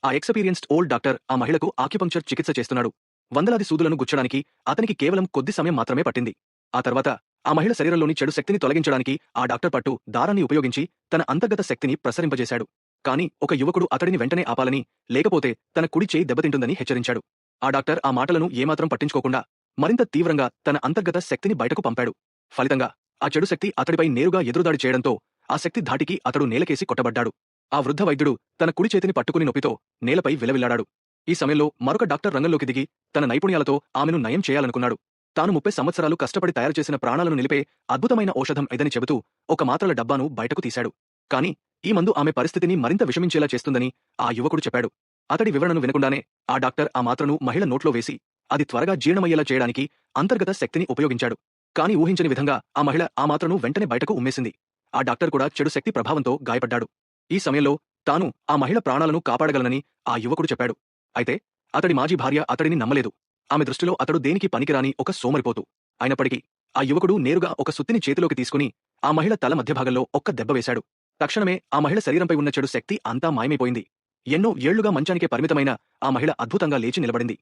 ఆ experienced old doctor ఆ మహిళకు ఆక్యుపంక్చర్ చికిత్స చేస్తున్నాడు. వందలాది సూదులను గుచ్చడానికి అతనికి కేవలం కొద్ది సమయం మాత్రమే పట్టింది. ఆ తర్వాత ఆ మహిళ శరీరంలోని చెడు శక్తిని తొలగించడానికి ఆ డాక్టర్ పట్టు దారాన్ని ఉపయోగించి తన అంతర్గత శక్తిని ప్రసరింపజేశాడు. కానీ ఒక యువకుడు అతడిని వెంటనే ఆపాలని, లేకపోతే తన కుడి చేయి దెబ్బతింటుందని హెచ్చరించాడు. ఆ డాక్టర్ ఆ మాటలను ఏమాత్రం పట్టించుకోకుండా మరింత తీవ్రంగా తన అంతర్గత శక్తిని బయటకు పంపాడు. ఫలితంగా ఆ చెడు శక్తి అతడిపై నేరుగా ఎదురుదాడి చేయడంతో ఆ శక్తి ధాటికి అతడు నేలకేసి కొట్టబడ్డాడు. ఆ వృద్ధ వైద్యుడు తన కుడి చేతిని పట్టుకుని నొప్పితో నేలపై విలవిల్లాడాడు. ఈ సమయంలో మరొక డాక్టర్ రంగంలోకి దిగి తన నైపుణ్యాలతో ఆమెను నయం చేయాలనుకున్నాడు. తాను 30 సంవత్సరాలు కష్టపడి తయారు చేసిన ప్రాణాలను నిలిపే అద్భుతమైన ఔషధం ఇదని చెబుతూ ఒక మాత్రల డబ్బాను బయటకు తీశాడు. కానీ ఈ మందు ఆమె పరిస్థితిని మరింత విషమించేలా చేస్తుందని ఆ యువకుడు చెప్పాడు. అతడి వివరణను వినకుండానే ఆ డాక్టర్ ఆ మాత్రను మహిళ నోట్లో వేసి అది త్వరగా జీర్ణమయ్యేలా చేయడానికి అంతర్గత శక్తిని ఉపయోగించాడు. కానీ ఊహించని విధంగా ఆ మహిళ ఆ మాత్రను వెంటనే బయటకు ఉమ్మేసింది. ఆ డాక్టర్ కూడా చెడు శక్తి ప్రభావంతో గాయపడ్డాడు. ఈ సమయంలో తాను ఆ మహిళ ప్రాణాలను కాపాడగలనని ఆ యువకుడు చెప్పాడు. అయితే అతడి మాజీ భార్య అతడిని నమ్మలేదు. ఆమె దృష్టిలో అతడు దేనికి పనికిరాని ఒక సోమరిపోతు. అయినప్పటికీ ఆ యువకుడు నేరుగా ఒక సుత్తిని చేతిలోకి తీసుకుని ఆ మహిళ తల మధ్యభాగంలో ఒక్క దెబ్బ వేశాడు. తక్షణమే ఆ మహిళ శరీరంపై ఉన్న చెడు శక్తి అంతా మాయమైపోయింది. ఎన్నో ఏళ్లుగా మంచానికే పరిమితమైన ఆ మహిళ అద్భుతంగా లేచి నిలబడింది.